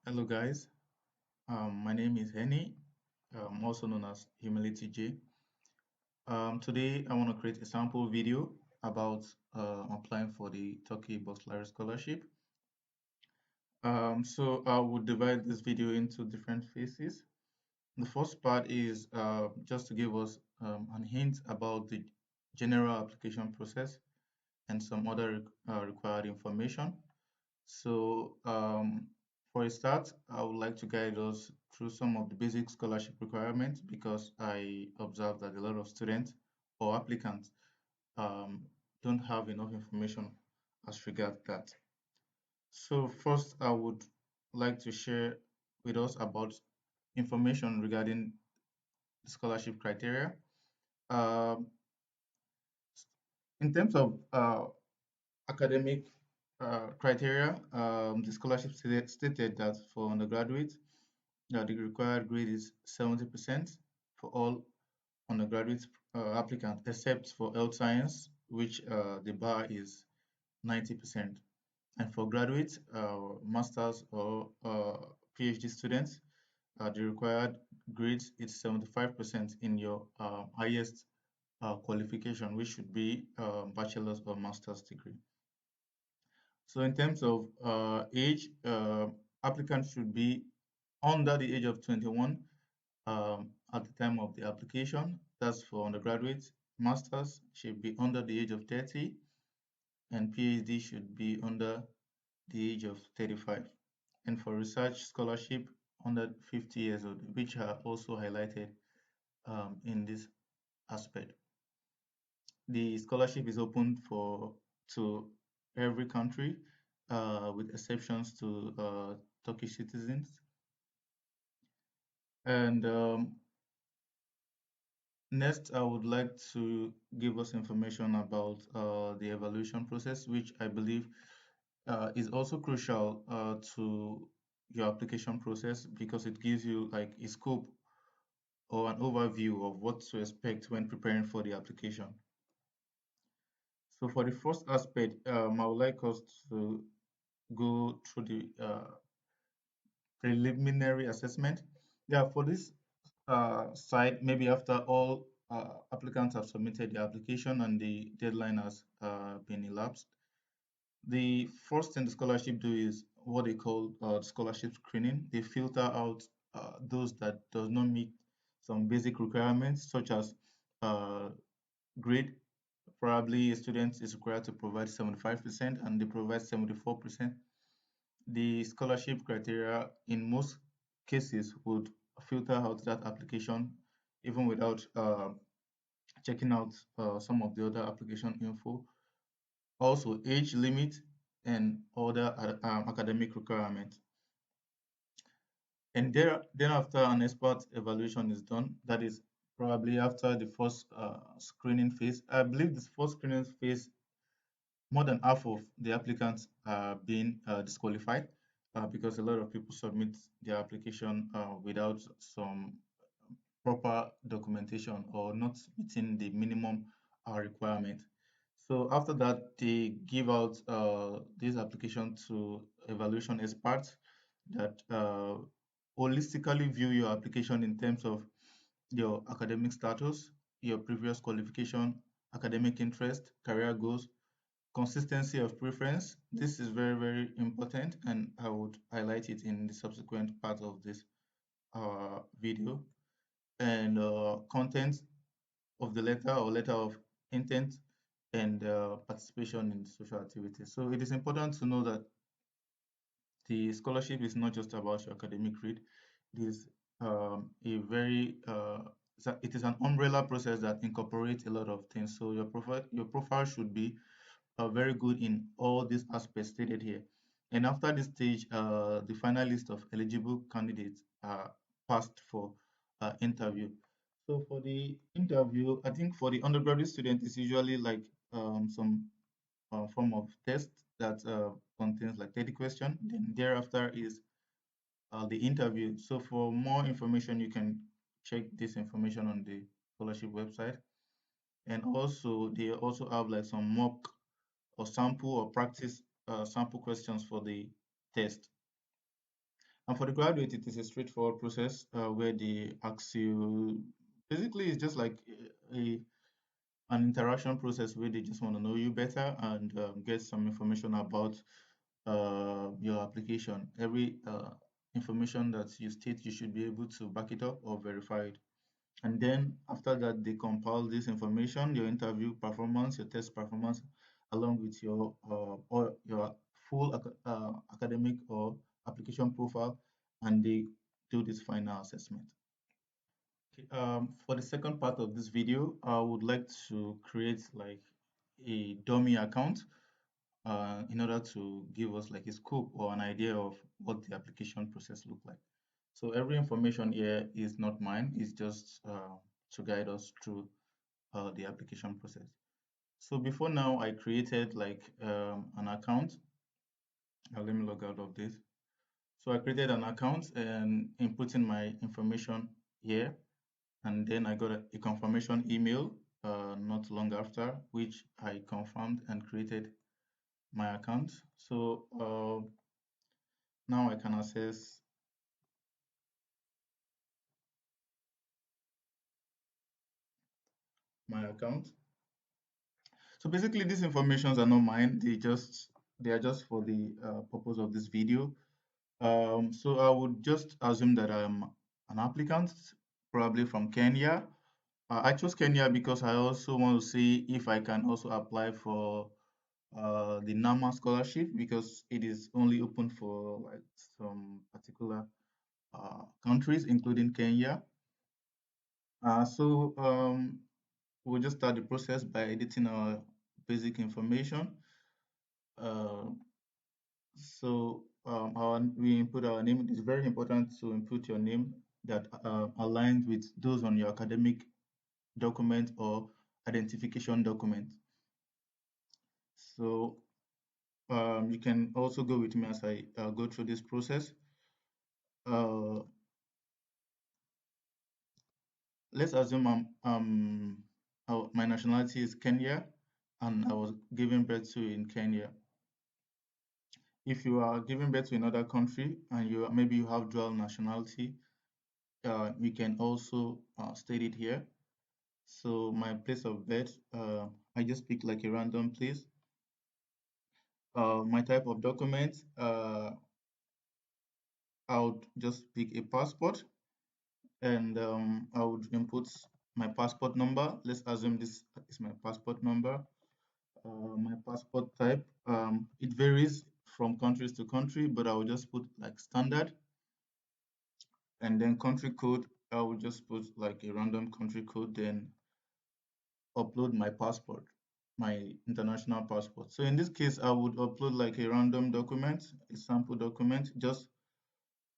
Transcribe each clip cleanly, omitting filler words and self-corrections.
Hello, guys. My name is Henny, also known as Humility J. Today, I want to create a sample video about applying for the Turkey Baccalaureate Scholarship. So I would divide this video into different phases. The first part is just to give us a hint about the general application process and some other required information. So, for a start, I would like to guide us through some of the basic scholarship requirements because I observe that a lot of students or applicants um, don't have enough information as regards that. So, first, I would like to share with us about information regarding the scholarship criteria. Um, in terms of academic criteria, the scholarship stated that for undergraduate, the required grade is 70% for all undergraduate applicants, except for health science, which the bar is 90%. And for graduate, master's or PhD students, the required grades is 75% in your highest qualification, which should be bachelor's or master's degree. So in terms of age, applicants should be under the age of 21 at the time of the application. That's for undergraduate. Masters should be under the age of 30, and PhD should be under the age of 35. And for research scholarship, under 50 years old, which are also highlighted in this aspect. The scholarship is open for to every country, with exceptions to Turkish citizens. And next, I would like to give us information about the evaluation process, which I believe is also crucial to your application process because it gives you like a scope or an overview of what to expect when preparing for the application. So for the first aspect, I would like us to go through the preliminary assessment. Yeah, for this side, maybe after all applicants have submitted their application and the deadline has been elapsed, the first thing the scholarship do is what they call scholarship screening. They filter out those that does not meet some basic requirements, such as uh, grade. Probably a student is required to provide 75% and they provide 74%. The scholarship criteria in most cases would filter out that application even without checking out some of the other application info. Also, age limit and other academic requirements. And then after an expert evaluation is done, that is probably after the first screening phase. I believe this first screening phase, more than half of the applicants are being disqualified because a lot of people submit their application without some proper documentation or not meeting the minimum requirement. So after that, they give out this application to evaluation experts that holistically view your application in terms of your academic status, your previous qualification, academic interest, career goals, consistency of preference. This is very, very important, and I would highlight it in the subsequent part of this video. And content of the letter or letter of intent and participation in social activities. So it is important to know that the scholarship is not just about your academic grade. It is a very it is an umbrella process that incorporates a lot of things. So your profile should be very good in all these aspects stated here. And after this stage, the final list of eligible candidates are passed for interview. So for the interview, I think for the undergraduate student, it's usually like some form of test that contains like 30 questions. Then thereafter is the interview. So for more information, you can check this information on the scholarship website. And also, they also have like some mock or sample or practice sample questions for the test. And for the graduate, it is a straightforward process where they ask you, basically, it's just like an interaction process where they just want to know you better and get some information about your application. Every information that you state, you should be able to back it up or verify it. And then after that, they compile this information, your interview performance, your test performance, along with your or your full academic or application profile, and they do this final assessment. Okay, for the second part of this video, I would like to create like a dummy account in order to give us like a scope or an idea of what the application process look like. So every information here is not mine, it's just to guide us through the application process. So before now, I created like an account. Let me log out of this. So I created an account and inputting my information here, and then I got a confirmation email not long after, which I confirmed and created my account. So now I can access my account. So basically, these informations are not mine. They are just for the purpose of this video. So I would just assume that I'm an applicant, probably from Kenya. I chose Kenya because I also want to see if I can also apply for the NAMA scholarship because it is only open for like some particular countries, including Kenya. So we'll just start the process by editing our basic information. Uh, we input our name. It's very important to input your name that aligns with those on your academic document or identification document. So you can also go with me as I go through this process. Uh, let's assume my nationality is Kenya and I was given birth to in Kenya. If you are giving birth to another country and maybe you have dual nationality, we can also state it here. So my place of birth, I just pick like a random place. My type of document, I would just pick a passport and I would input my passport number. Let's assume this is my passport number. My passport type, it varies from countries to country, but I will just put like standard. And then country code, I will just put like a random country code, then upload my passport, my international passport. So in this case, I would upload like a random document, a sample document, just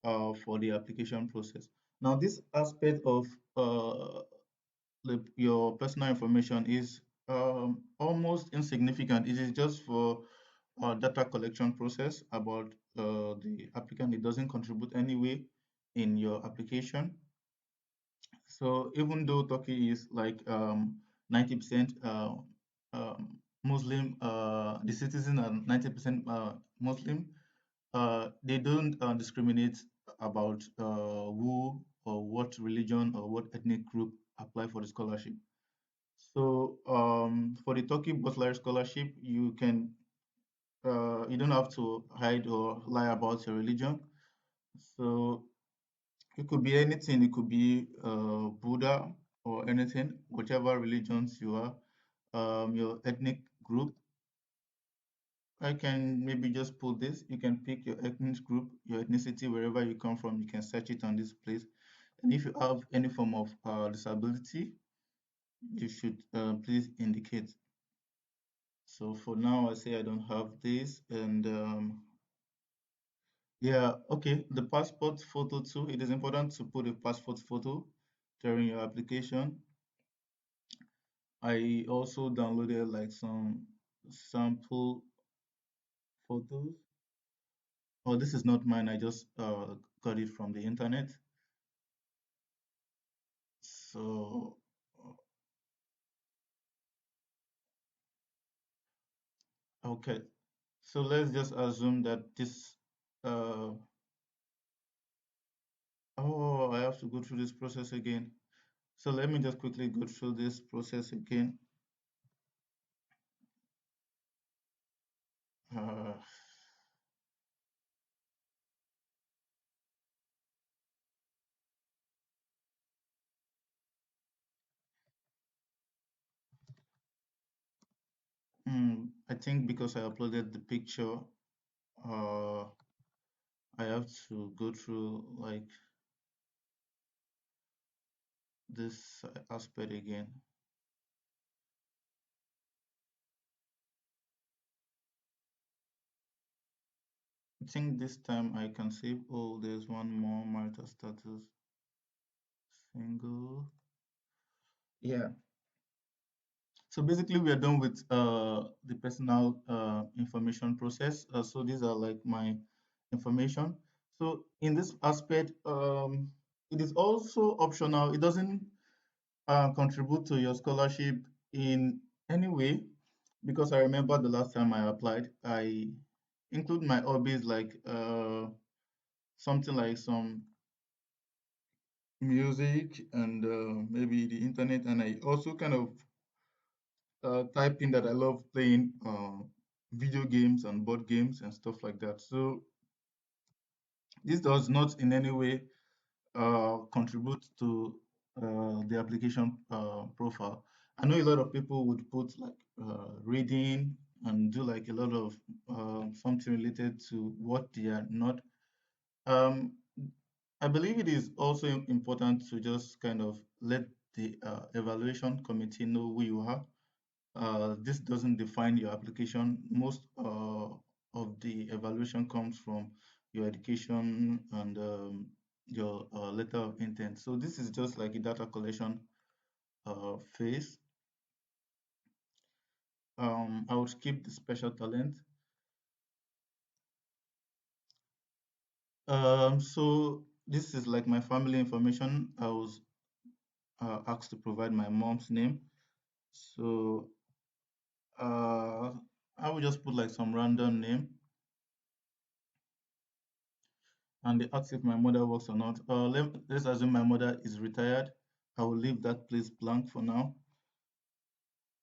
for the application process. Now, this aspect of your personal information is almost insignificant. It is just for data collection process about the applicant. It doesn't contribute any way in your application. So even though Turkey is like 90% Muslim, the citizens are 90% Muslim, they don't discriminate about who or what religion or what ethnic group apply for the scholarship. So for the Turkey Butler Scholarship, you don't have to hide or lie about your religion. So it could be anything. It could be Buddha or anything, whichever religions you are, your ethnic group. I can maybe just pull this. You can pick your ethnic group, your ethnicity, wherever you come from. You can search it on this place. And if you have any form of disability, you should please indicate. So for now, I say I don't have this. And yeah, okay. The passport photo too. It is important to put a passport photo during your application. I also downloaded like some sample photos. Oh, this is not mine. I just got it from the internet. So, okay. So let's just assume that this uh, to go through this process again. So let me just quickly go through this process again. Uh, I think because I uploaded the picture, uh, I have to go through like this aspect again. I think this time I can save. Oh, there's one more marital status single. Yeah. So basically, we are done with the personal information process. So these are like my information. So in this aspect, it is also optional. It doesn't contribute to your scholarship in any way because I remember the last time I applied, I include my hobbies like something like some music and maybe the internet, and I also kind of type in that I love playing video games and board games and stuff like that. So this does not in any way contribute to the application profile. I know a lot of people would put like reading and do like a lot of something related to what they are not. Um, I believe it is also important to just kind of let the evaluation committee know who you are. This doesn't define your application. Most of the evaluation comes from your education and your letter of intent. So this is just like a data collection phase. I would skip the special talent. So this is like my family information. I was asked to provide my mom's name. So uh, I would just put like some random name, and they ask if my mother works or not. Let's assume my mother is retired. I will leave that place blank for now.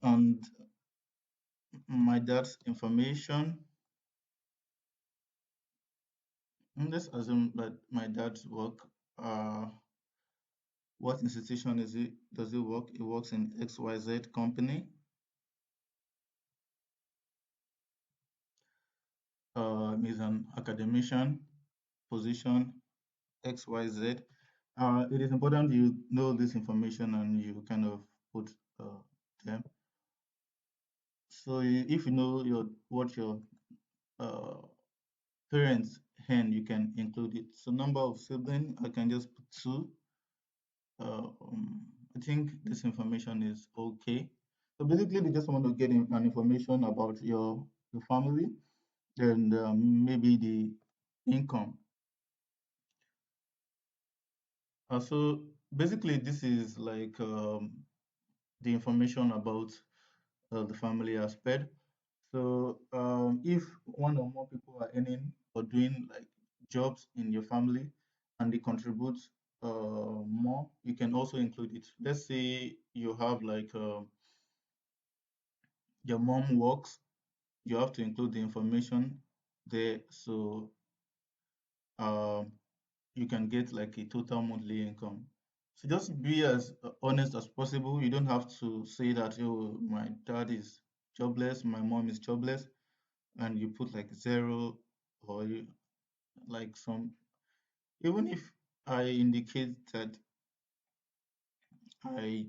And my dad's information. Let's assume that my dad's work. What institution is it? Does it work? It works in XYZ company. He's an academician, position XYZ. It is important you know this information and you kind of put them. So if you know what your uh, parents hen, you can include it. So number of siblings, I can just put two. I think this information is okay. So basically, they just want to get an information about your family and maybe the income. So basically, this is like the information about the family aspect. So if one or more people are earning or doing like jobs in your family and they contribute more, you can also include it. Let's say you have like your mom works, you have to include the information there so um, you can get like a total monthly income. So just be as honest as possible. You don't have to say that, oh, my dad is jobless, my mom is jobless, and you put like zero or like some. Even if I indicate that I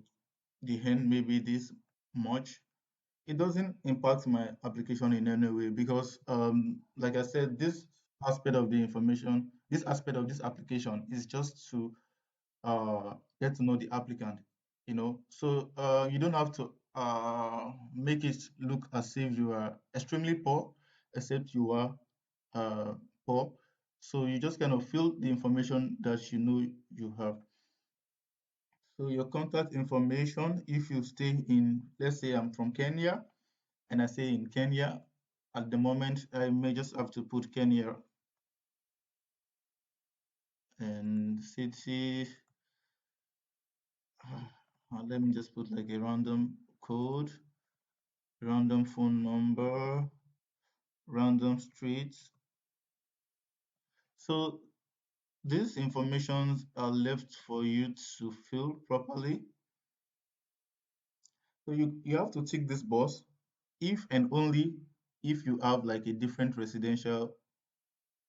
the hand maybe this much, it doesn't impact my application in any way because, like I said, this aspect of the information, this aspect of this application is just to get to know the applicant, you know. So you don't have to make it look as if you are extremely poor, except you are uh, poor. So you just kind of fill the information that you know you have. So your contact information, if you stay in, let's say I'm from Kenya and I stay in Kenya, at the moment I may just have to put Kenya and city. Let me just put like a random code, random phone number, random street. So these informations are left for you to fill properly. So you have to tick this box if and only if you have like a different residential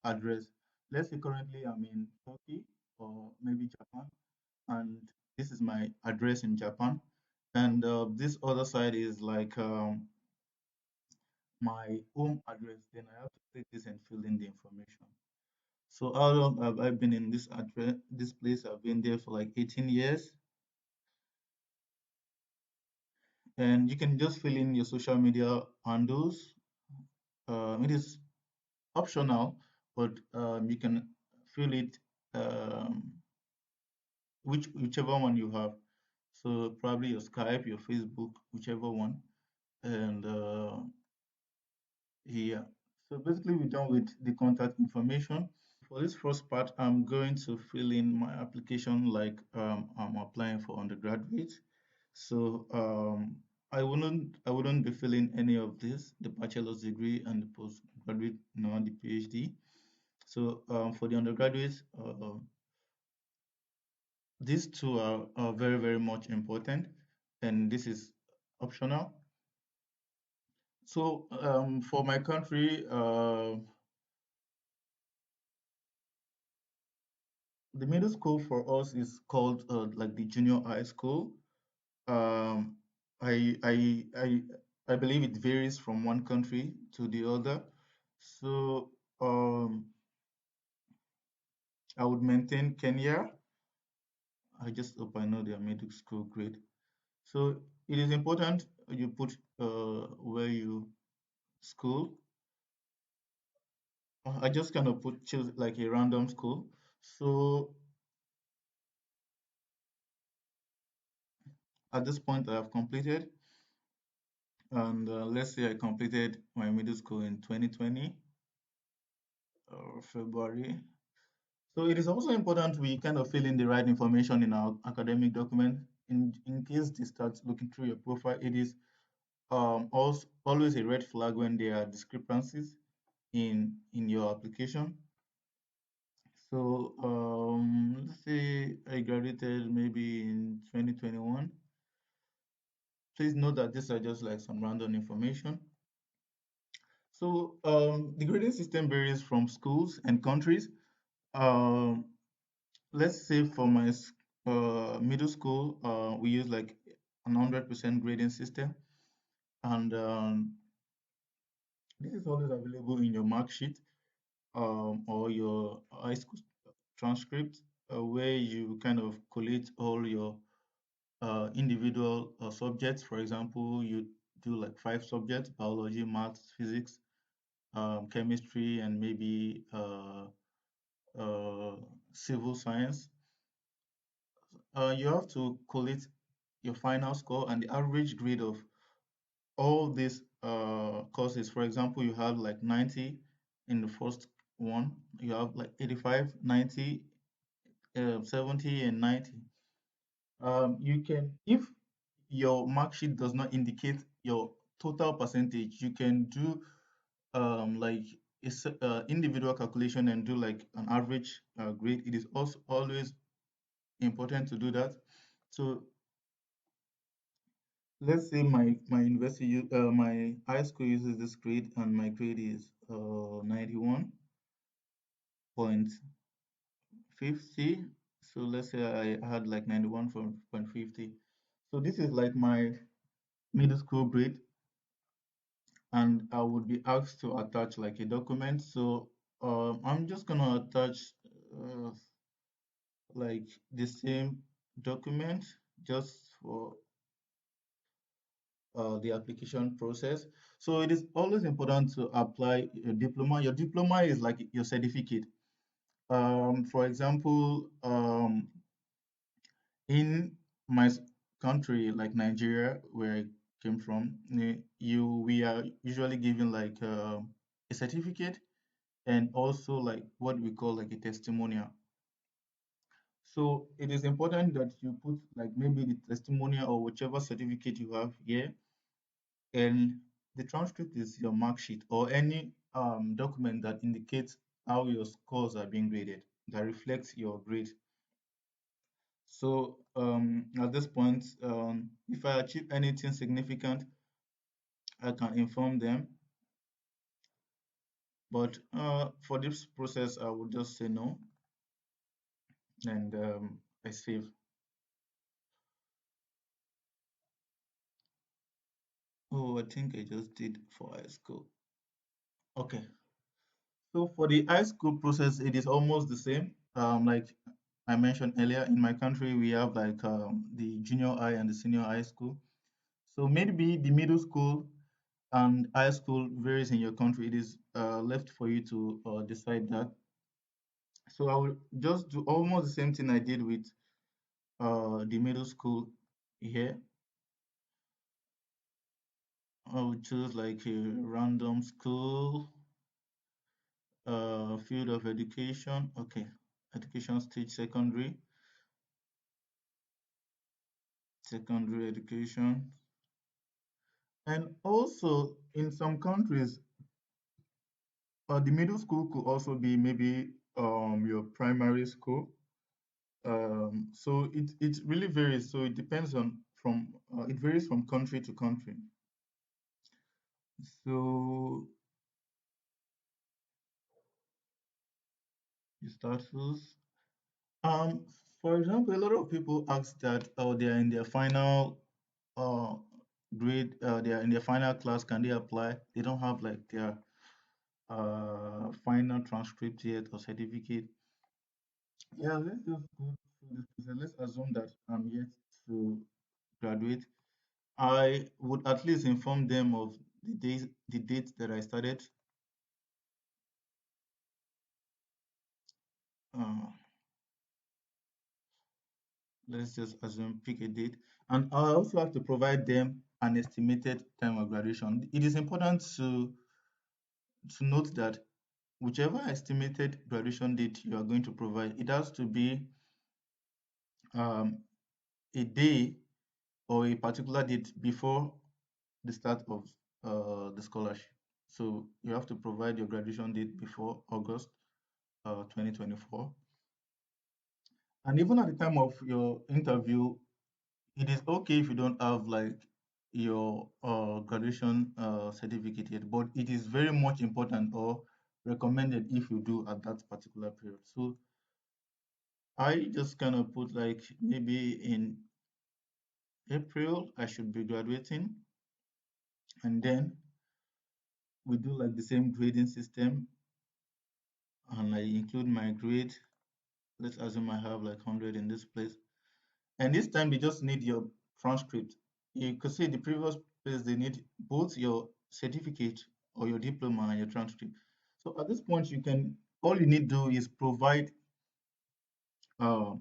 address. Let's say currently I'm in Turkey or maybe Japan, and this is my address in Japan, and this other side is like my home address. Then I have to take this and fill in the information. So how long have I been in this address, this place? I've been there for like 18 years, and you can just fill in your social media handles. It is optional, but you can fill it whichever one you have. So probably your Skype, your Facebook, whichever one. And yeah. So basically we're done with the contact information. For this first part, I'm going to fill in my application like I'm applying for undergraduate. So I wouldn't be filling any of this, the bachelor's degree and the postgraduate, the PhD. So for the undergraduates, these two are very, very much important, and this is optional. So for my country, the middle school for us is called like the junior high school. Um, I, I, I, I believe it varies from one country to the other. So I would maintain Kenya. I just hope I know their middle school grade. So it is important you put where you school. I just kind of choose like a random school. So at this point, I have completed, and let's say I completed my middle school in 2020 February. So it is also important we kind of fill in the right information in our academic document. In case they start looking through your profile, it is also always a red flag when there are discrepancies in your application. So let's say I graduated maybe in 2021. Please note that these are just like some random information. So the grading system varies from schools and countries. Um, let's say for my middle school, we use like an 100% grading system, and this is always available in your mark sheet or your high school transcript, where you kind of collate all your individual subjects. For example, you do like 5 subjects: biology, maths, physics, chemistry, and maybe uh, civil science. You have to collect your final score and the average grade of all these courses. For example, you have like 90 in the first one, you have like 85, 90, 70, and 90. You can, if your mark sheet does not indicate your total percentage, you can do like individual calculation and do like an average grade. It is also always important to do that. So let's say my university, my high school uses this grade, and my grade is 91.50. So let's say I had like 91.50. So this is like my middle school grade, and I would be asked to attach like a document. So I'm just gonna attach uh, like the same document just for the application process. So it is always important to apply a diploma. Your diploma is like your certificate. For example, in my country, like Nigeria, where I came from, we are usually given like a certificate and also like what we call like a testimonial. So it is important that you put like maybe the testimonial or whichever certificate you have here, and the transcript is your mark sheet or any document that indicates how your scores are being graded, that reflects your grade. So at this point, if I achieve anything significant, I can inform them. But for this process, I would just say no, and I save. Oh, I think I just did for high school. Okay. So for the high school process, it is almost the same. Like I mentioned earlier, in my country, we have like the junior high and the senior high school. So maybe the middle school and high school varies in your country. It is left for you to decide that. So I will just do almost the same thing I did with the middle school here. I would choose like a random school, field of education. Okay, education stage secondary education. And also in some countries, the middle school could also be maybe your primary school. So it really varies. So it depends on from it varies from country to country. So the status. Um, for example, a lot of people ask that they are in their final uh grade, they are in their final class. Can they apply? They don't have like their final transcript yet or certificate. Yeah, let's just go through this process. Let's assume that I'm yet to graduate. I would at least inform them of the date that I started. Uh, let's just assume pick a date, and I also have to provide them an estimated time of graduation. It is important to note that whichever estimated graduation date you are going to provide, it has to be um, a day or a particular date before the start of the scholarship. So you have to provide your graduation date before August 2024. And even at the time of your interview, it is okay if you don't have like your graduation certificate yet, but it is very much important or recommended if you do at that particular period. So I just kind of put like maybe in April I should be graduating, and then we do like the same grading system, and I include my grade. Let's assume I have like 100 in this place. And this time they just need your transcript. You could see the previous place they need both your certificate or your diploma and your transcript. So at this point, you can all you need to do is provide uh,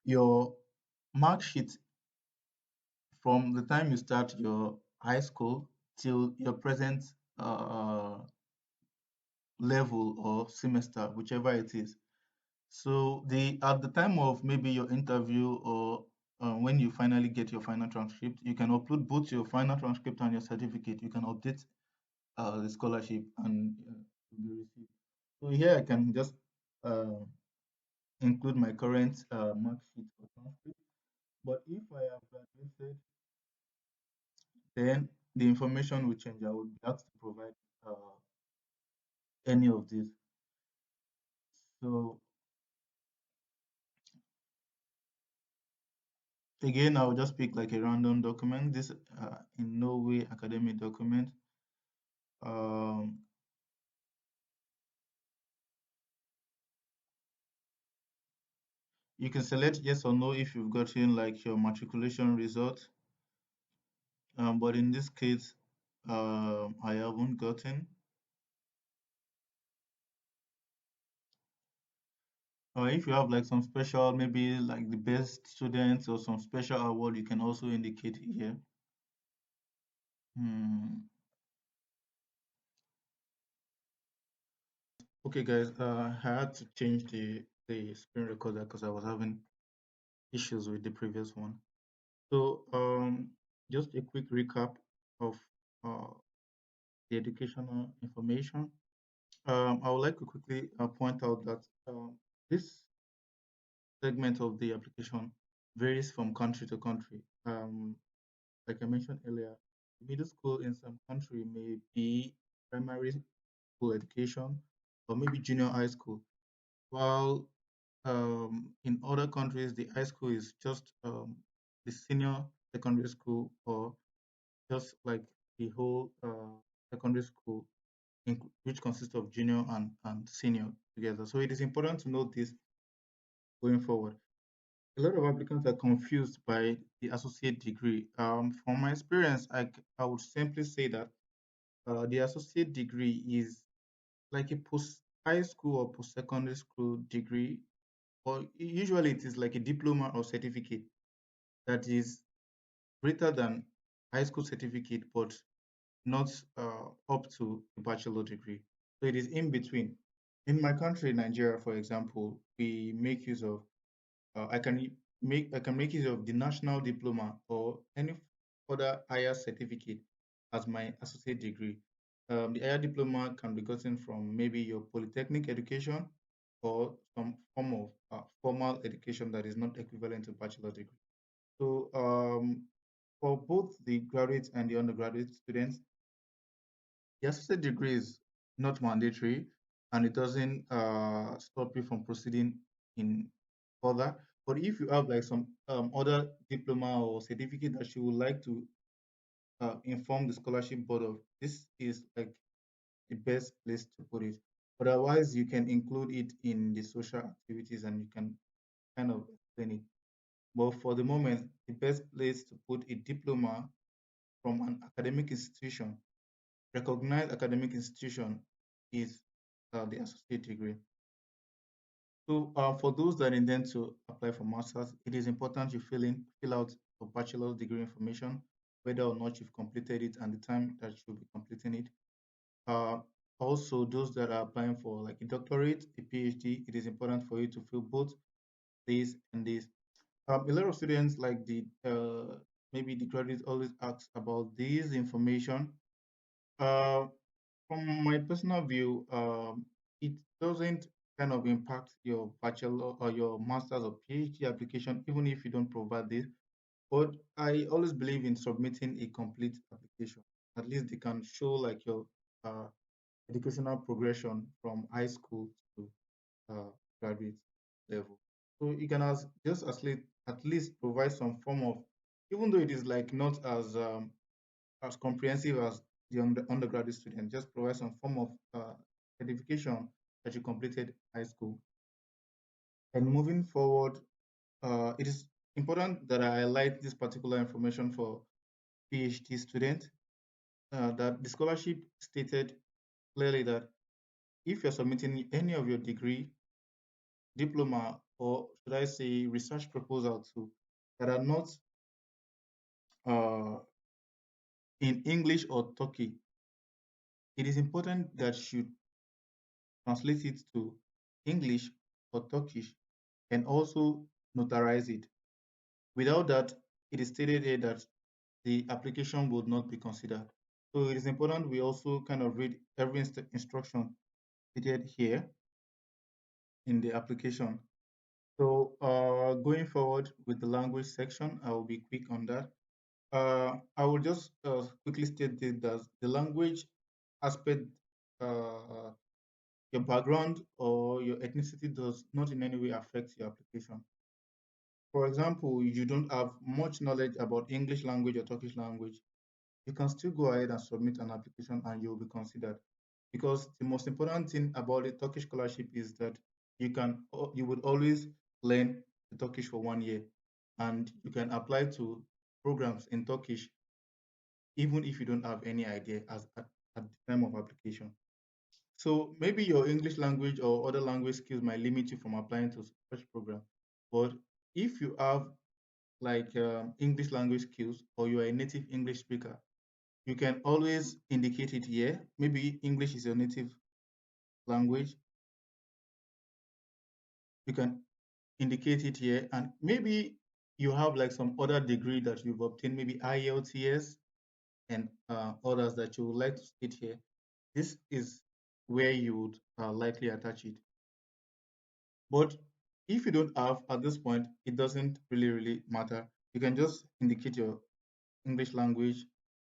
your mark sheet from the time you start your high school till your present uh, level or semester, whichever it is. So the at the time of maybe your interview or when you finally get your final transcript, you can upload both your final transcript and your certificate. You can update the scholarship and be received. So here I can just uh, include my current mark sheet or transcript. But if I have graduated, then the information will change. I would have to provide any of this. So again, I will just pick like a random document. This in no way academic document. Um, you can select yes or no if you've gotten like your matriculation result. But in this case, I haven't gotten. Or if you have like some special, maybe like the best students or some special award, you can also indicate here. Hmm. Okay, guys, I had to change the the screen recorder because I was having issues with the previous one. So, just a quick recap of uh, the educational information. I would like to quickly point out that this segment of the application varies from country to country. Like I mentioned earlier, middle school in some country may be primary school education or maybe junior high school, while in other countries the high school is just the senior secondary school or just like the whole secondary school, which consists of junior and senior together. So it is important to note this going forward. A lot of applicants are confused by the associate degree. From my experience, I would simply say that the associate degree is like a post high school or post secondary school degree, or usually it is like a diploma or certificate that is greater than high school certificate, but not up to a bachelor degree. So it is in between. In my country, Nigeria, for example, we make use of I can make use of the national diploma or any other higher certificate as my associate degree. The higher diploma can be gotten from maybe your polytechnic education or some form of formal education that is not equivalent to bachelor degree. So for both the graduate and the undergraduate students, the associate degree is not mandatory and it doesn't stop you from proceeding in further. But if you have like some other diploma or certificate that you would like to inform the scholarship board of, this is like the best place to put it. Otherwise, you can include it in the social activities and you can kind of explain it. But for the moment, the best place to put a diploma from an academic institution, recognized academic institution, is the associate degree. So for those that intend to apply for masters, it is important you fill out your bachelor's degree information, whether or not you've completed it and the time that you'll be completing it. Uh, Also, those that are applying for like a doctorate, a PhD, it is important for you to fill both this and this. A lot of students like the maybe the graduates always ask about this information. Uh, from my personal view, it doesn't kind of impact your bachelor or your master's or PhD application, even if you don't provide this. But I always believe in submitting a complete application. At least they can show like your uh, educational progression from high school to graduate level. So you can just at least provide some form of, even though it is like not as comprehensive as the undergraduate student, just provide some form of certification that you completed high school. And moving forward, it is important that I highlight this particular information for PhD students, that the scholarship stated clearly that if you're submitting any of your degree, diploma, or should I say research proposal to that are not uh, in English or Turkey, it is important that you translate it to English or Turkish and also notarize it. Without that, it is stated here that the application would not be considered. So it is important we also kind of read every instruction stated here in the application. So going forward with the language section, I will be quick on that. I will just quickly state that the language aspect, uh, your background or your ethnicity does not in any way affect your application. For example, you don't have much knowledge about English language or Turkish language, you can still go ahead and submit an application and you'll be considered. Because the most important thing about the Turkish scholarship is that you would always learn the Turkish for 1 year and you can apply to programs in Turkish even if you don't have any idea at the time of application. So maybe your English language or other language skills might limit you from applying to such program. But if you have like English language skills or you are a native English speaker, you can always indicate it here. Maybe English is your native language. You can indicate it here, and maybe you have like some other degree that you've obtained, maybe IELTS and others that you would like to state here. This is where you would likely attach it. But if you don't have at this point, it doesn't really matter. You can just indicate your English language,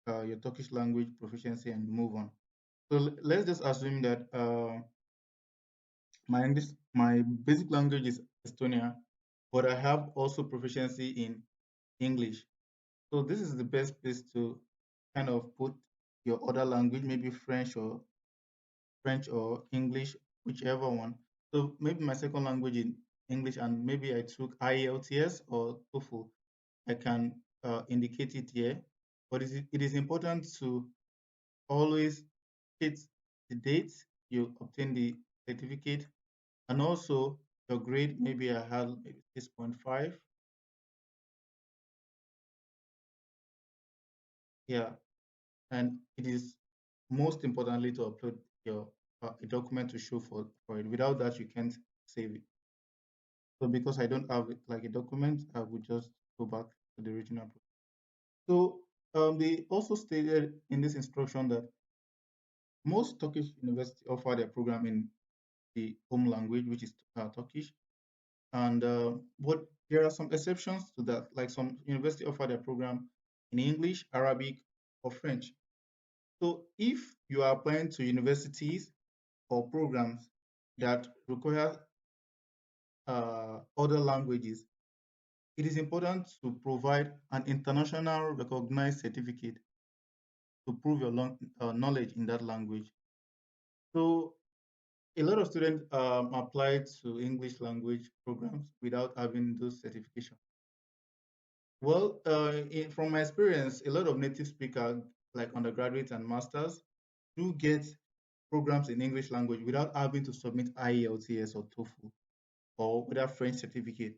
your Turkish language proficiency, and move on. So let's just assume that my basic language is Estonia, but I have also proficiency in English. So this is the best place to kind of put your other language, maybe French or English, whichever one. So maybe my second language is English, and maybe I took IELTS or TOEFL. I can indicate it here, but it is important to always state the date you obtain the certificate, and also your grade. Maybe I had maybe 6.5. Yeah, and it is most importantly to upload your a document to show for it. Without that, you can't save it. So because I don't have it, like a document, I would just go back to the original. So they also stated in this instruction that most Turkish universities offer their program in the home language, which is Turkish, and but there are some exceptions to that. Like some university offer their program in English, Arabic, or French. So if you are applying to universities or programs that require other languages, it is important to provide an international recognized certificate to prove your knowledge in that language. So a lot of students apply to English language programs without having those certifications. Well, from my experience, a lot of native speakers, like undergraduates and masters, do get programs in English language without having to submit IELTS or TOEFL or without French certificate.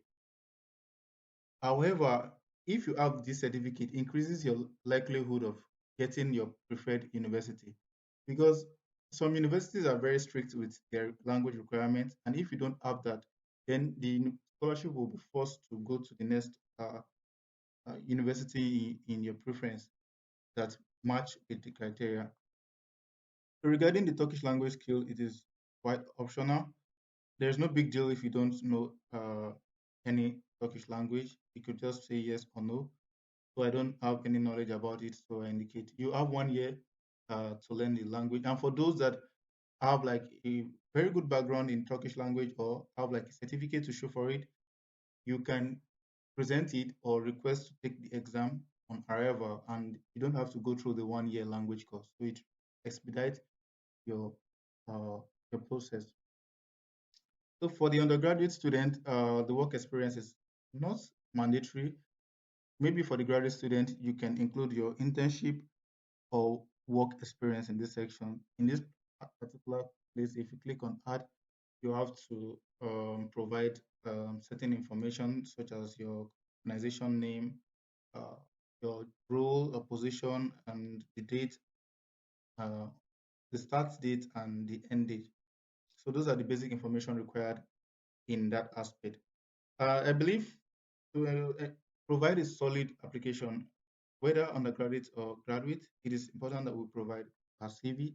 However, if you have this certificate, it increases your likelihood of getting your preferred university, because some universities are very strict with their language requirements, and if you don't have that, then the scholarship will be forced to go to the next university in your preference that match with the criteria. So regarding the Turkish language skill, it is quite optional. There's no big deal if you don't know any Turkish language. You could just say yes or no. So I don't have any knowledge about it, so I indicate you have 1 year to learn the language. And for those that have like a very good background in Turkish language or have like a certificate to show for it, you can present it or request to take the exam on arrival, and you don't have to go through the 1 year language course. So it expedites your uh, your process. So for the undergraduate student, the work experience is not mandatory. Maybe for the graduate student, you can include your internship or work experience in this section. In this particular place, if you click on add, you have to provide certain information such as your organization name, uh, your role or position, and the date, uh, the start date, and the end date. So those are the basic information required in that aspect. I believe to provide a solid application, whether undergraduate or graduate, it is important that we provide a CV.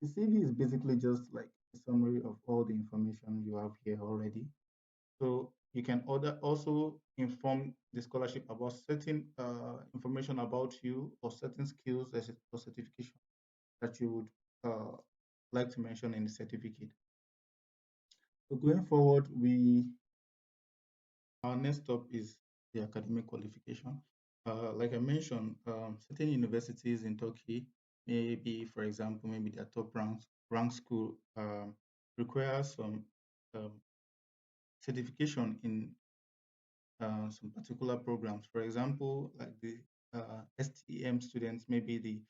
The CV is basically just like a summary of all the information you have here already. So you can also inform the scholarship about certain information about you or certain skills or certification that you would like to mention in the certificate. So going forward, our next stop is the academic qualification. Like I mentioned, certain universities in Turkey, maybe for example, maybe their top rank school require some um, certification in some particular programs. For example, like the STEM students, maybe the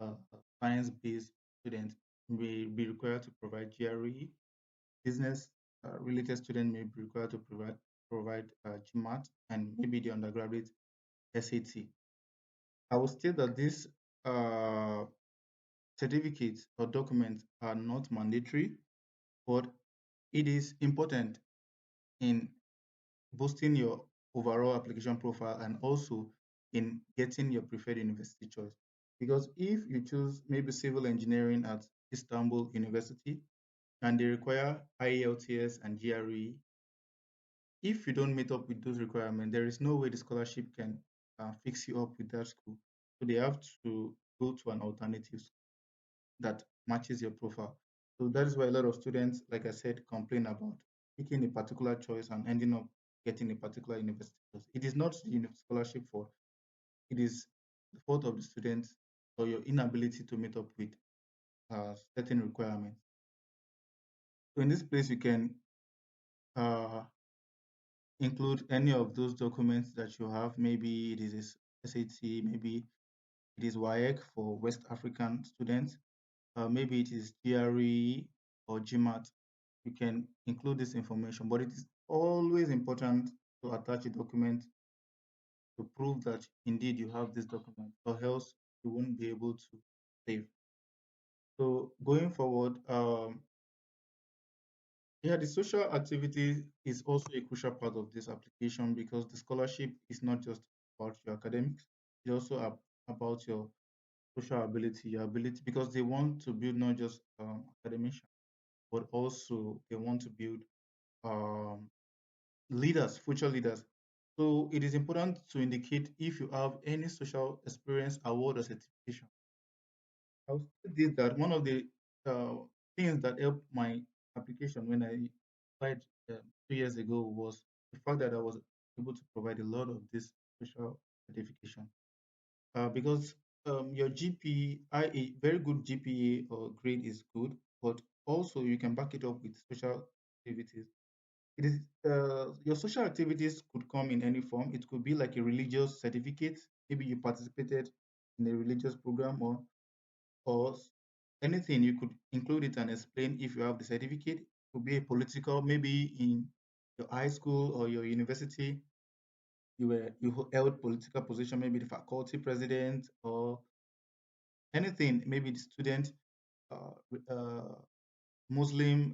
uh, science-based students may be required to provide GRE. Business related student may be required to provide GMAT, and maybe the undergraduate SAT. I will state that these uh, certificates or documents are not mandatory, but it is important in boosting your overall application profile and also in getting your preferred university choice. Because if you choose maybe civil engineering at Istanbul University and they require IELTS and GRE, if you don't meet up with those requirements, there is no way the scholarship can fix you up with that school. So they have to go to an alternative that matches your profile. So that is why a lot of students, like I said, complain about picking a particular choice and ending up getting a particular university course. It is not the scholarship fault. It is the fault of the students or your inability to meet up with certain requirements. So in this place, you can uh, include any of those documents that you have. Maybe it is a SAT, maybe it is WAEC for West African students, maybe it is GRE or GMAT. You can include this information, but it is always important to attach a document to prove that indeed you have this document, or else you won't be able to save. So going forward, yeah, the social activity is also a crucial part of this application because the scholarship is not just about your academics, it's also about your social ability, your ability, because they want to build not just academicians, but also they want to build um, leaders, future leaders. So it is important to indicate if you have any social experience award or certification. I'll say this that one of the uh, things that helped my application when I applied 2 years ago was the fact that I was able to provide a lot of this social certification. Because your GPA, a very good GPA or grade is good, but also you can back it up with social activities. It is your social activities could come in any form. It could be like a religious certificate. Maybe you participated in a religious program or anything. You could include it and explain if you have the certificate. It could be a political, maybe in your high school or your university, you held political position, maybe the faculty president or anything, maybe the student, Muslim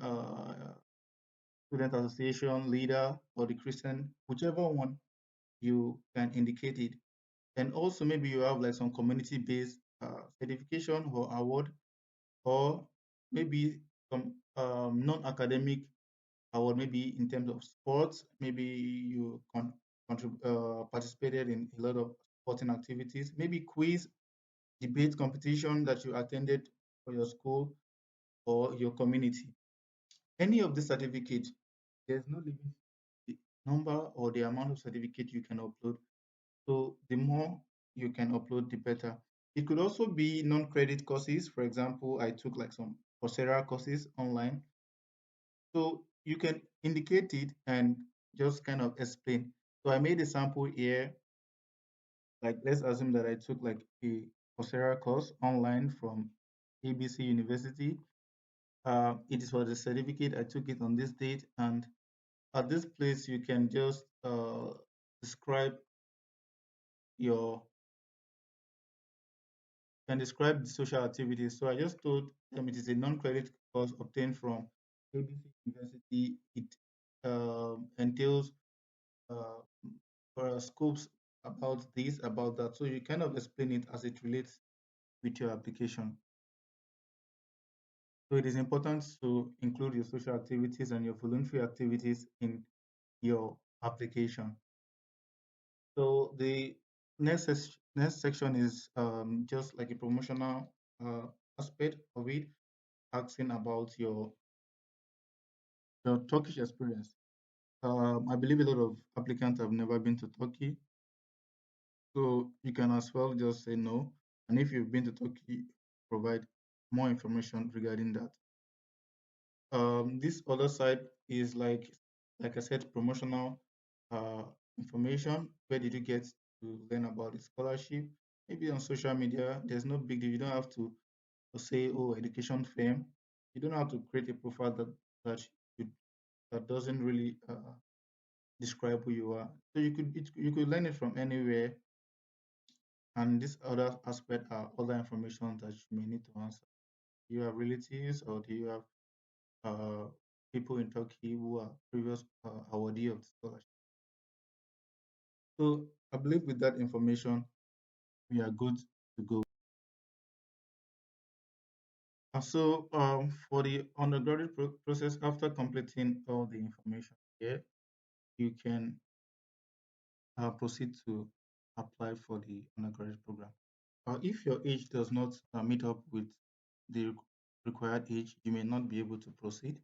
student association leader or the Christian, whichever one you can indicate it. And also maybe you have like some community-based certification or award, or maybe some non-academic award, maybe in terms of sports, maybe you participated in a lot of sporting activities, maybe quiz, debate competition that you attended for your school or your community. Any of the certificate, there's no limit to the number or the amount of certificate you can upload. So the more you can upload, the better. It could also be non-credit courses. For example, I took like some Coursera courses online. So you can indicate it and just kind of explain. So I made a sample here. Like let's assume that I took like a Coursera course online from ABC University. It is for the certificate. I took it on this date, and at this place you can just describe your can describe the social activities. So I just told them it is a non-credit course obtained from ABC University. It entails uh, scopes about this, about that. So you kind of explain it as it relates with your application. So it is important to include your social activities and your voluntary activities in your application. So the next section is just like a promotional aspect of it, asking about your Turkish experience. I believe a lot of applicants have never been to Turkey, so you can as well just say no. And if you've been to Turkey, provide more information regarding that. This other side is like I said, promotional uh, information. Where did you get to learn about the scholarship? Maybe on social media. There's no big deal. You don't have to say, oh, education firm. You don't have to create a profile that you, that doesn't really describe who you are. So you could learn it from anywhere. And this other aspect are other information that you may need to answer. Do you have relatives or do you have people in Turkey who are previous awardee of the scholarship. So I believe with that information, we are good to go. And so for the undergraduate process, after completing all the information here, you can proceed to apply for the undergraduate program. If your age does not meet up with the required age, you may not be able to proceed.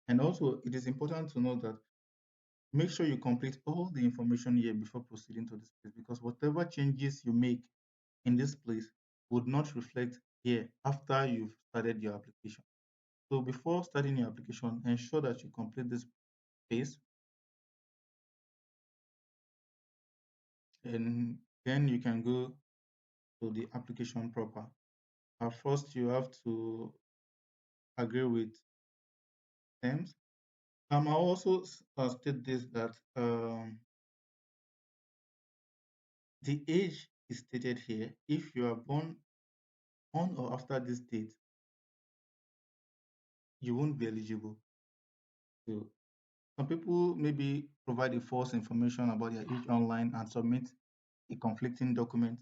And also, it is important to know that make sure you complete all the information here before proceeding to this place, because whatever changes you make in this place would not reflect here after you've started your application. So before starting your application, ensure that you complete this phase, and then you can go to the application proper. First, you have to agree with terms. I also state this that the age is stated here. If you are born on or after this date, you won't be eligible. So some people maybe provide a false information about their age online and submit a conflicting document.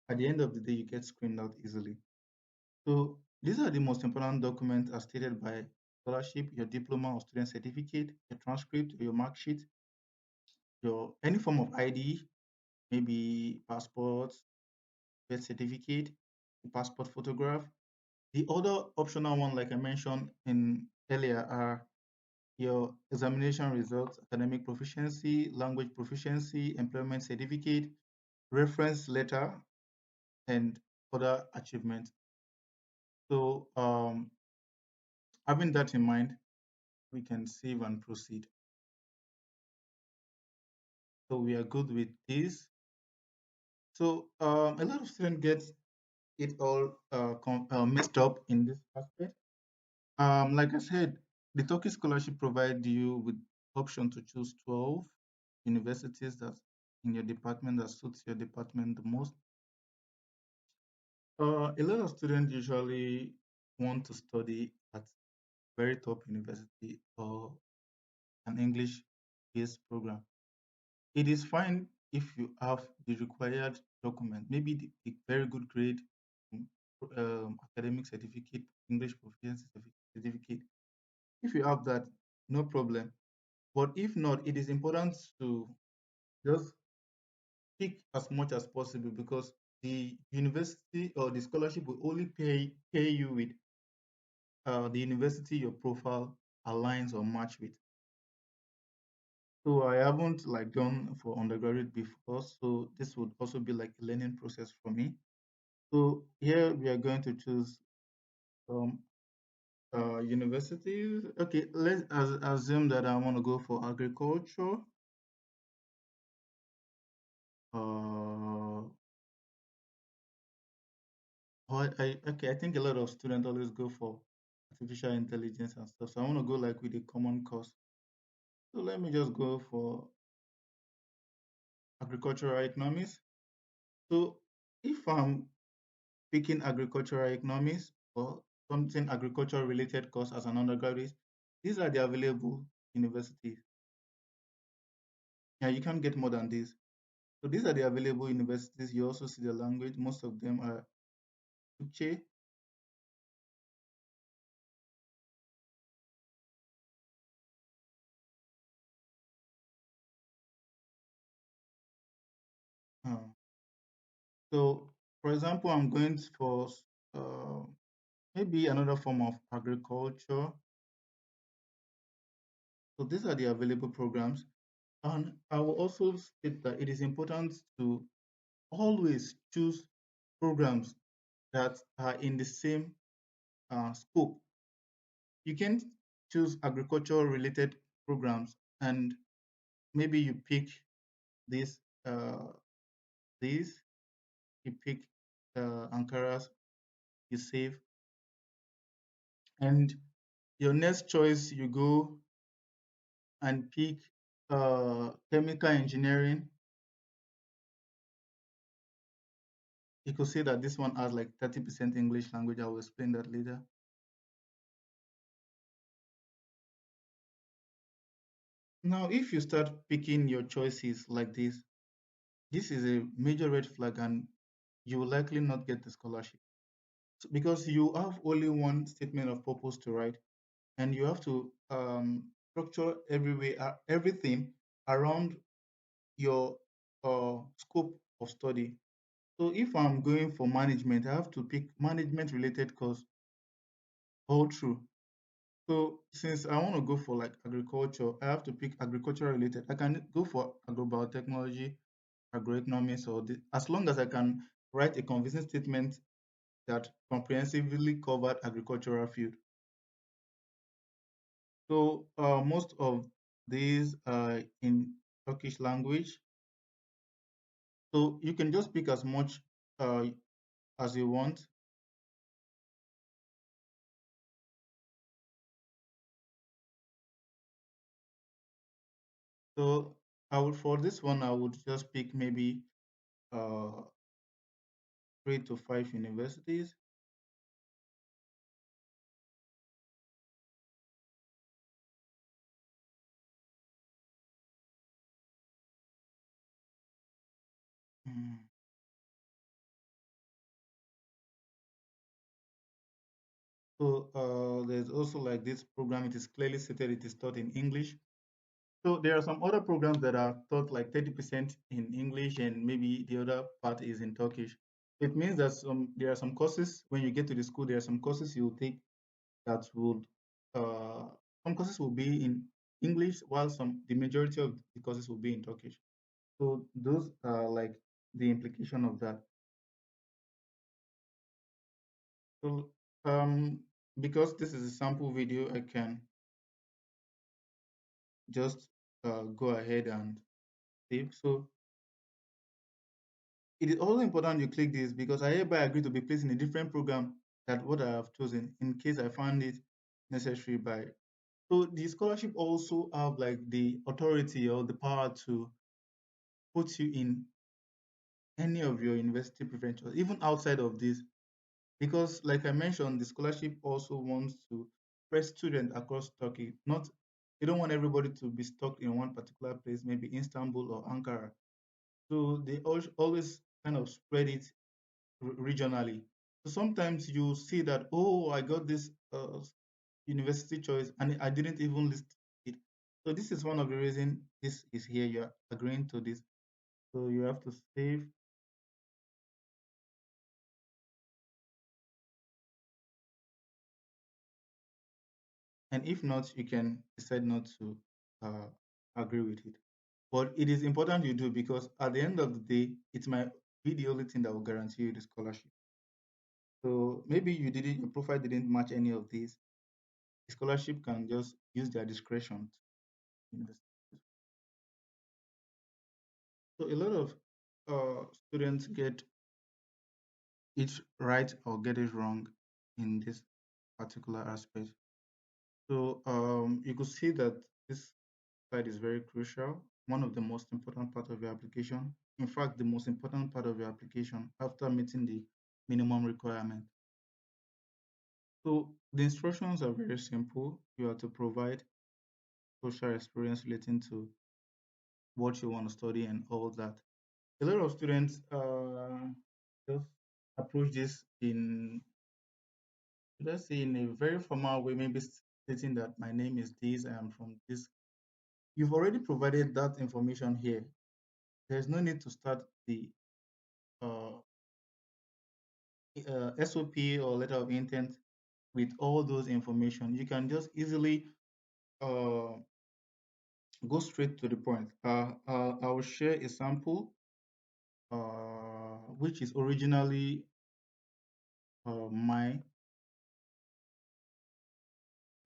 At the end of the day, you get screened out easily. So these are the most important documents as stated by scholarship: your diploma or student certificate, your transcript, your mark sheet, your any form of ID, maybe passport, birth certificate, passport photograph. The other optional one, like I mentioned in earlier, are your examination results, academic proficiency, language proficiency, employment certificate, reference letter, and other achievements. So having that in mind, we can save and proceed. So we are good with this. So a lot of students get it all messed up in this aspect. Like I said, the Turkey scholarship provides you with option to choose 12 universities that in your department that suits your department the most. A lot of students usually want to study at very top university or an English-based program. It is fine if you have the required document, maybe the very good grade, mm, academic certificate, English proficiency certificate. If you have that, no problem. But if not, it is important to just pick as much as possible, because the university or the scholarship will only pay you with the university your profile aligns or match with. So I haven't like done for undergraduate before, so this would also be like a learning process for me. So here we are going to choose some universities. Okay, let's assume that I want to go for agriculture. Uh, okay, I think a lot of students always go for artificial intelligence and stuff. So I want to go like with a common course. So let me just go for agricultural economics. So if I'm picking agricultural economics or something agriculture related course as an undergraduate, these are the available universities. Yeah, you can't get more than this. So these are the available universities. You also see the language. Most of them are Turkiye. Uh, so, for example, I'm going for uh, maybe another form of agriculture. So these are the available programs. And I will also state that it is important to always choose programs that are in the same scope. You can choose agriculture related programs and maybe you pick this, uh, this, you pick Ankara's, you save, and your next choice you go and pick chemical engineering. You could say that this one has like 30% English language. I will explain that later. Now, if you start picking your choices like this is a major red flag, and you will likely not get the scholarship. Because you have only one statement of purpose to write, and you have to structure everything around your scope of study. So if I'm going for management, I have to pick management related course all through. So since I want to go for like agriculture, I have to pick agriculture related. I can go for agrobiotechnology, agroeconomics, as long as I can write a convincing statement that comprehensively covered agricultural field. So most of these are in Turkish language. So you can just pick as much uh, as you want. So for this one, I would just pick maybe uh, 3 to 5 universities. Mm. So there's also like this program. It is clearly stated it is taught in English. So there are some other programs that are taught like 30% in English and maybe the other part is in Turkish. It means that there are some courses when you get to the school, there are some courses you will take that would uh, some courses will be in English while the majority of the courses will be in Turkish. So those are like the implication of that. So because this is a sample video, I can just go ahead and save. So it is also important you click this because I hereby agree to be placed in a different program than what I have chosen in case I find it necessary by. So the scholarship also have like the authority or the power to put you in any of your university preferential, even outside of this. Because like I mentioned, the scholarship also wants to spread students across Turkey. Not they don't want everybody to be stuck in one particular place, maybe Istanbul or Ankara. So they always kind of spread it regionally. So sometimes you see that, oh, I got this university choice and I didn't even list it. So this is one of the reasons this is here. You're agreeing to this. So you have to save, and if not, you can decide not to uh, agree with it. But it is important you do because at the end of the day, it might be the only thing that will guarantee you the scholarship. So maybe your profile didn't match any of these. The scholarship can just use their discretion to invest. So a lot of students get it right or get it wrong in this particular aspect. So you could see that this side is very crucial, one of the most important part of your application. In fact, the most important part of your application after meeting the minimum requirement. So the instructions are very simple. You are to provide social experience relating to what you want to study and all that. A lot of students just approach this in, let's say, in a very formal way, maybe stating that my name is this, I am from this. You've already provided that information here. There's no need to start the uh, SOP or letter of intent with all those information. You can just easily uh, go straight to the point. I will share a sample, which is originally my,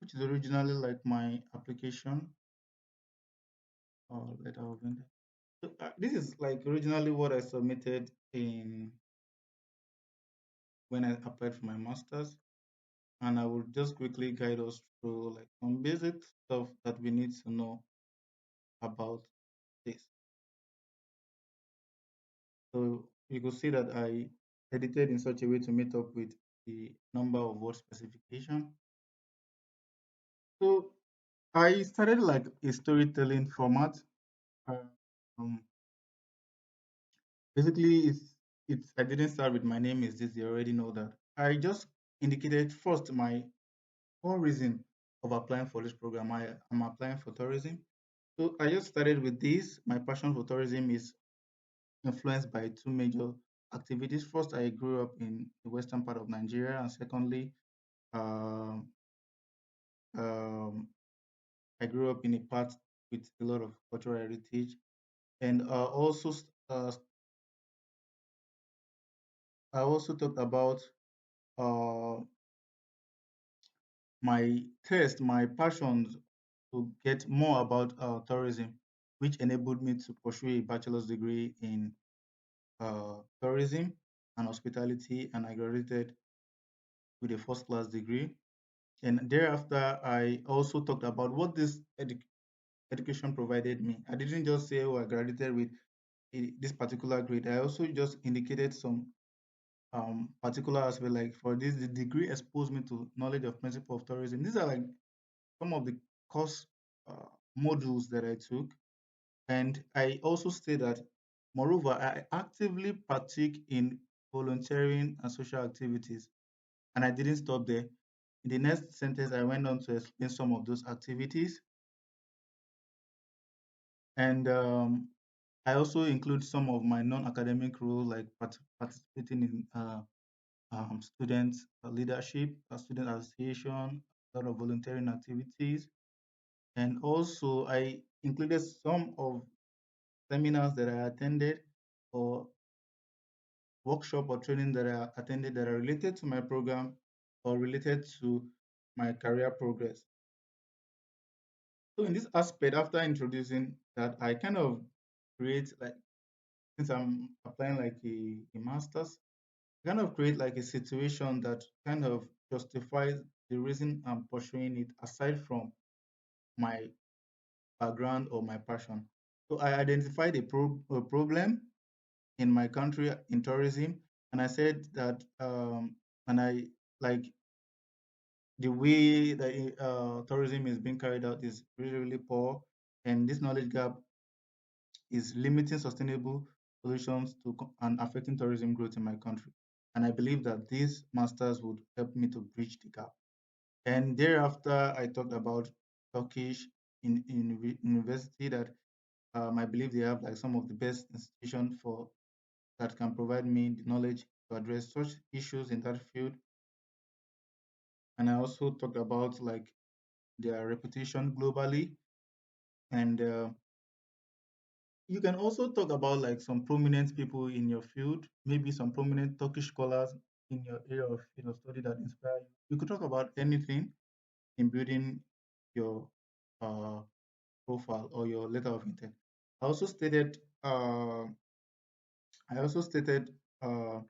which is originally like my application letter of intent. So, this is like originally what I submitted in when I applied for my master's, and I will just quickly guide us through like some basic stuff that we need to know about this. So you could see that I edited in such a way to meet up with the number of word specification. So I started like a storytelling format. Uh, Um, basically, it's I didn't start with my name is this. You already know that. I just indicated first my core reason of applying for this program. I am applying for tourism. So I just started with this. My passion for tourism is influenced by two major activities. First, I grew up in the western part of Nigeria, and secondly, um, um, I grew up in a part with a lot of cultural heritage. And I also talked about uh, my taste, my passion to get more about tourism, which enabled me to pursue a bachelor's degree in tourism and hospitality, and I graduated with a first class degree. And thereafter, I also talked about what this education provided me. I didn't just say, oh, I graduated with this particular grade. I also just indicated some particular aspect, like for this, the degree exposed me to knowledge of principle of tourism. These are like some of the course uh, modules that I took. And I also say that, moreover, I actively partake in volunteering and social activities. And I didn't stop there. In the next sentence, I went on to explain some of those activities. And I also include some of my non academic roles, like participating in student leadership, student association, a lot of volunteering activities. And also, I included some of seminars that I attended or workshop or training that I attended that are related to my program or related to my career progress. So in this aspect, after introducing that, I kind of create like, since I'm applying like a master's, I kind of create like a situation that kind of justifies the reason I'm pursuing it aside from my background or my passion. So I identified a problem in my country in tourism, and I said that, and I like the way that tourism is being carried out is really really poor, and this knowledge gap is limiting sustainable solutions to and affecting tourism growth in my country. And I believe that these masters would help me to bridge the gap. And thereafter, I talked about Turkish in university that I believe they have like some of the best institutions for that can provide me the knowledge to address such issues in that field. And I also talked about like their reputation globally. And you can also talk about like some prominent people in your field, maybe some prominent Turkish scholars in your area of study that inspire you. You could talk about anything in building your uh, profile or your letter of intent. I also stated uh, I also stated uh,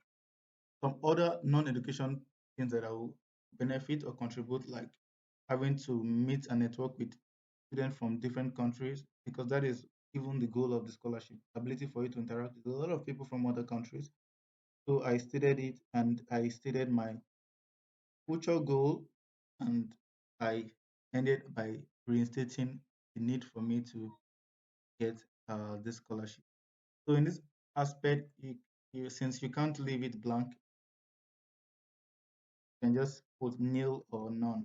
some other non-education things that I will benefit or contribute, like having to meet and network with students from different countries, because that is even the goal of the scholarship, ability for you to interact with a lot of people from other countries. So I stated it, and I stated my future goal, and I ended by reinstating the need for me to get this scholarship. So in this aspect, since you can't leave it blank, you can just put nil or none.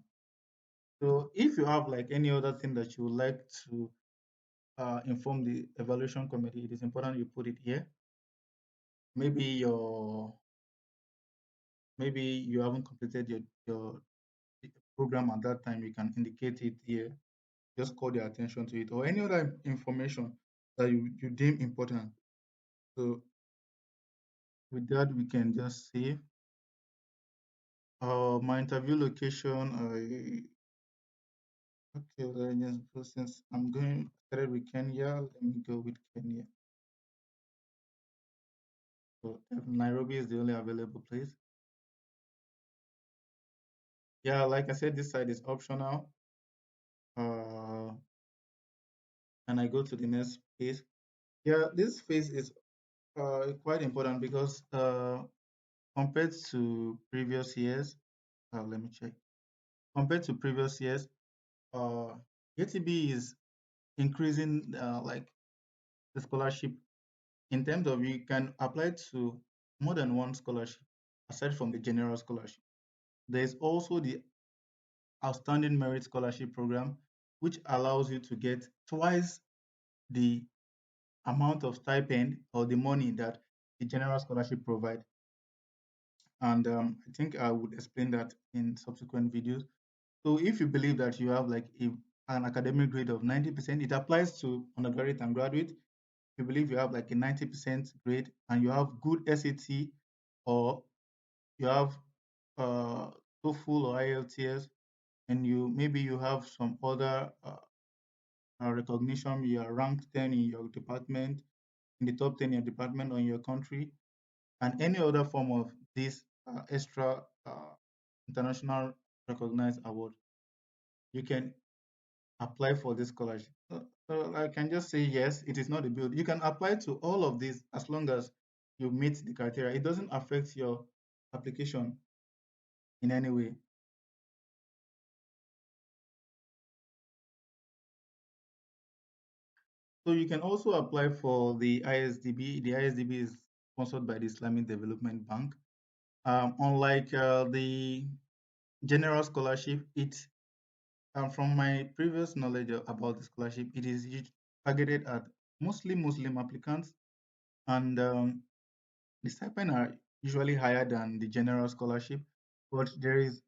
So if you have like any other thing that you would like to inform the evaluation committee, it is important you put it here. Maybe maybe you haven't completed your program at that time. You can indicate it here. Just call their attention to it, or any other information that you deem important. So with that, we can just save. My interview location. Okay, let me just go, since I'm going started with Kenya. Let me go with Kenya. So Nairobi is the only available place. Yeah, like I said, this side is optional. Uh, and I go to the next phase. Yeah, this phase is quite important because compared to previous years, let me check. Compared to previous years, uh, ATB is increasing like the scholarship in terms of you can apply to more than one scholarship aside from the general scholarship. There is also the outstanding merit scholarship program, which allows you to get twice the amount of stipend or the money that the general scholarship provide. And I think I would explain that in subsequent videos. So if you believe that you have like an academic grade of 90%, it applies to undergraduate and graduate. If you believe you have like a 90% grade and you have good SAT, or you have uh, TOEFL or IELTS, and you have some other recognition, you are ranked 10 in your department, in the top 10 in your department or in your country, and any other form of this extra international recognized award, you can apply for this scholarship. So I can just say yes, it is not a bill. You can apply to all of these as long as you meet the criteria. It doesn't affect your application in any way. So you can also apply for the ISDB. The ISDB is sponsored by the Islamic Development Bank. Unlike the general scholarship, it from my previous knowledge about the scholarship, it is targeted at mostly Muslim applicants, and the stipend are usually higher than the general scholarship. But there is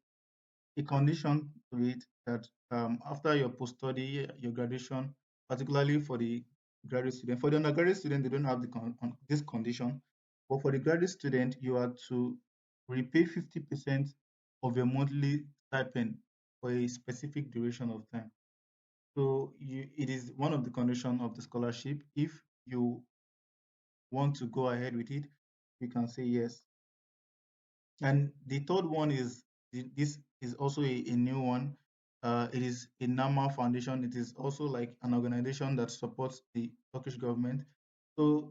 a condition to it that after your post study, your graduation, particularly for the graduate student, for the undergraduate student, they don't have this condition. But for the graduate student, you are to repay 50% of your monthly stipend for a specific duration of time. So it is one of the conditions of the scholarship. If you want to go ahead with it, you can say yes. And the third one is this is also a new one. It is a NAMA Foundation. It is also like an organization that supports the Turkish government. So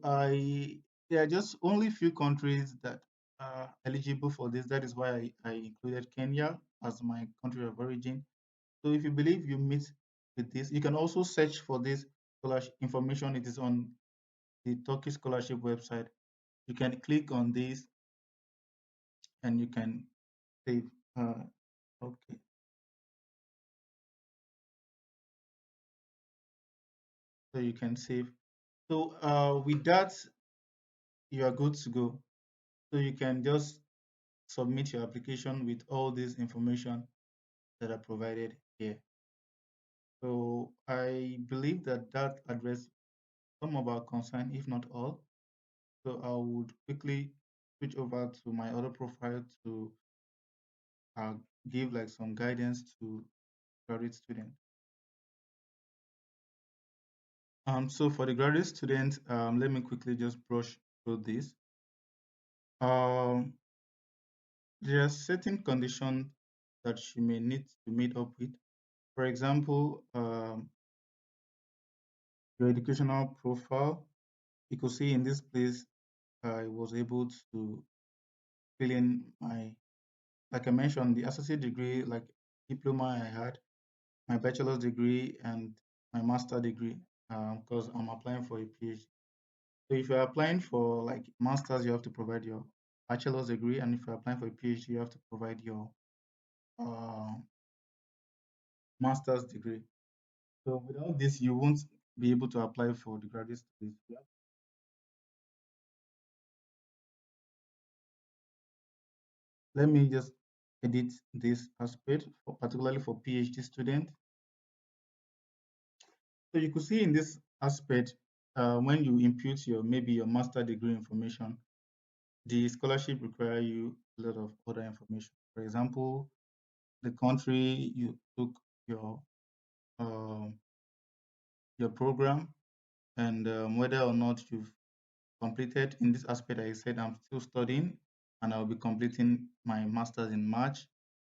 there are just only few countries that are eligible for this. That is why I included Kenya as my country of origin. So if you believe you meet with this, you can also search for this scholarship information. It is on the Turkish scholarship website. You can click on this and you can save. Okay, so you can save. So with that, you are good to go. So you can just submit your application with all this information that are provided here. So I believe that addressed some of our concern, if not all. So I would quickly switch over to my other profile to uh, give like some guidance to graduate students. So for the graduate student, let me quickly just brush through this. Um, there are certain conditions that she may need to meet up with. For example, your educational profile. You could see in this place, I was able to fill in like I mentioned, the associate degree, like diploma I had, my bachelor's degree, and my master degree, because I'm applying for a PhD. So if you're applying for like masters, you have to provide your bachelor's degree, and if you're applying for a PhD, you have to provide your uh, master's degree. So without this, you won't be able to apply for the graduate studies. Yeah. Let me just edit this aspect, particularly for PhD students. So you could see in this aspect, when you input your maybe your master degree information, the scholarship require you a lot of other information. For example, the country you took your um, your program, and whether or not you've completed. In this aspect, I said I'm still studying, and I'll be completing my master's in March.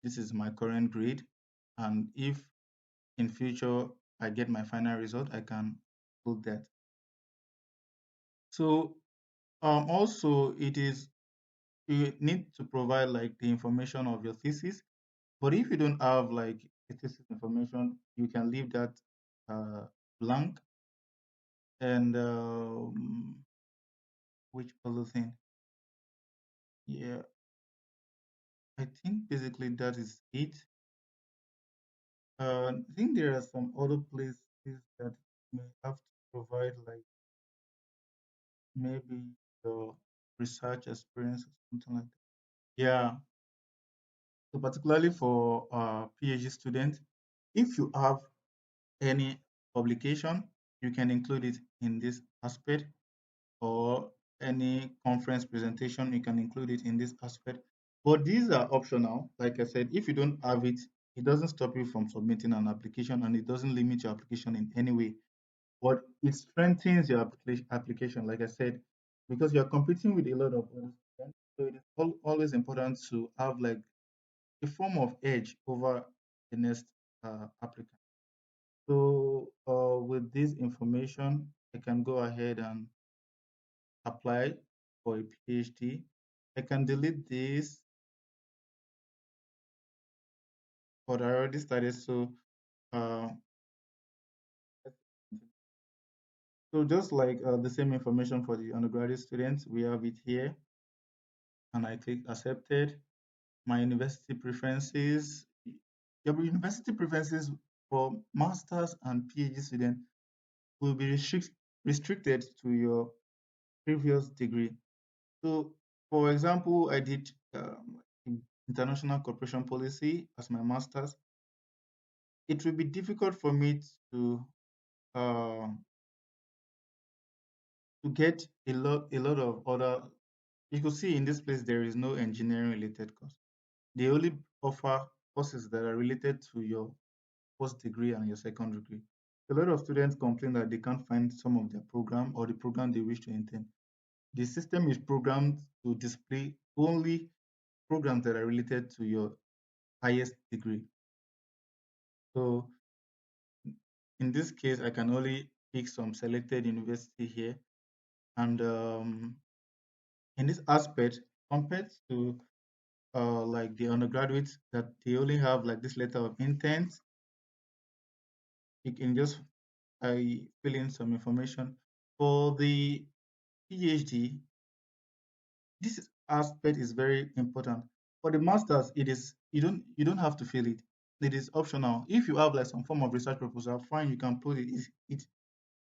This is my current grade, and if in future I get my final result, I can put that. So also it is you need to provide like the information of your thesis. But if you don't have like a thesis information, you can leave that uh, blank. And which other thing? Yeah, I think basically that is it. I think there are some other places that may have to provide, like maybe your research experience or something like that. Yeah, so particularly for PhD students, if you have any publication, you can include it in this aspect, or any conference presentation, you can include it in this aspect. But these are optional. Like I said, if you don't have it, it doesn't stop you from submitting an application, and it doesn't limit your application in any way. But it strengthens your application, like I said, because you're competing with a lot of other students. So it is always important to have like a form of edge over the next applicant. So with this information, I can go ahead and apply for a PhD. I can delete this, but I already started. Uh, so just like the same information for the undergraduate students, we have it here, and I click accepted. My university preferences, your university preferences for masters and PhD students will be restricted to your previous degree. So, for example, I did international cooperation policy as my master's. It will be difficult for me uh, to get a lot of other. You could see in this place there is no engineering related course. They only offer courses that are related to your first degree and your second degree. A lot of students complain that they can't find some of their program or the program they wish to intend. The system is programmed to display only programs that are related to your highest degree. So in this case, I can only pick some selected university here. And in this aspect, compared to like the undergraduates that they only have like this letter of intent, you can just I fill in some information. For the PhD, this aspect is very important. For the masters, it is you don't have to fill it. It is optional. If you have like some form of research proposal, fine, you can put it. It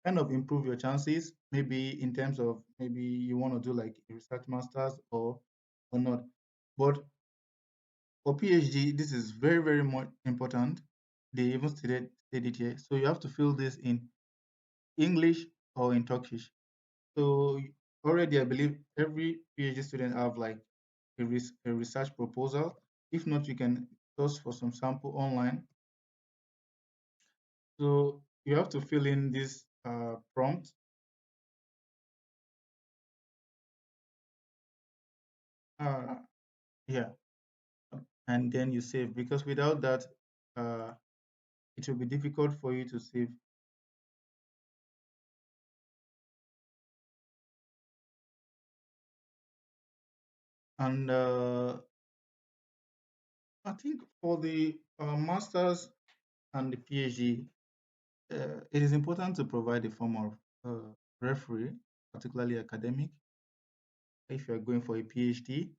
kind of improve your chances, maybe in terms of maybe you want to do like a research masters or not. But for PhD, this is very, very much important. They even stated it here. So you have to fill this in English or in Turkish. So already, I believe every PhD student have like a research proposal. If not, you can source for some sample online. So you have to fill in this prompt. Uh, yeah, and then you save, because without that, uh, it will be difficult for you to save. And I think for the masters and the PhD, it is important to provide a form of referee, particularly academic. If you are going for a PhD,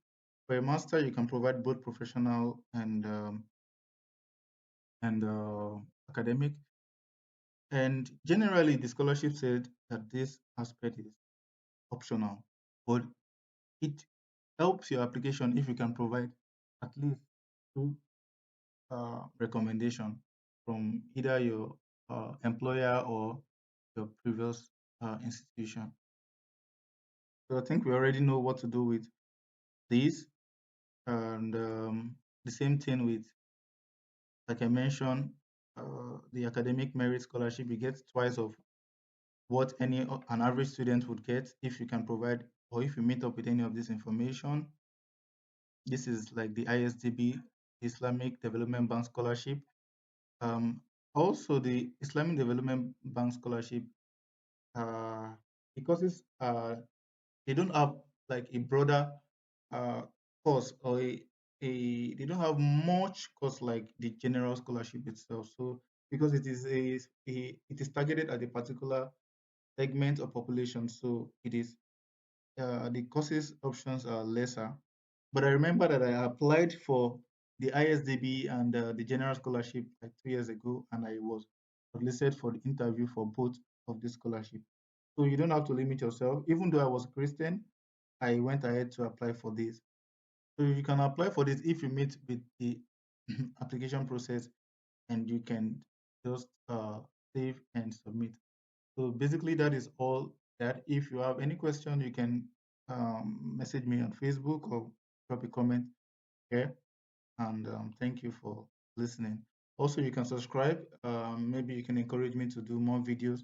for a master, you can provide both professional and academic. And generally, the scholarship said that this aspect is optional, but it helps your application if you can provide at least two recommendation from either your employer or your previous institution. So I think we already know what to do with these, and the same thing with, like I mentioned, the academic merit scholarship. You get twice of what an average student would get if you can provide, or if you meet up with any of this information. This is like the ISDB, Islamic Development Bank Scholarship. Um, Also, the Islamic Development Bank Scholarship, uh, because they don't have like a broader uh, course, or they don't have much course like the general scholarship itself. So because it is targeted at a particular segment of population. So it is the courses options are lesser. But I remember that I applied for the ISDB and the general scholarship like 2 years ago, and I was shortlisted for the interview for both of the scholarship. So you don't have to limit yourself. Even though I was a Christian, I went ahead to apply for this. So you can apply for this if you meet with the application process, and you can just save and submit. So basically, that is all. That if you have any question, you can message me on Facebook or drop a comment here. And thank you for listening. Also, you can subscribe. Maybe you can encourage me to do more videos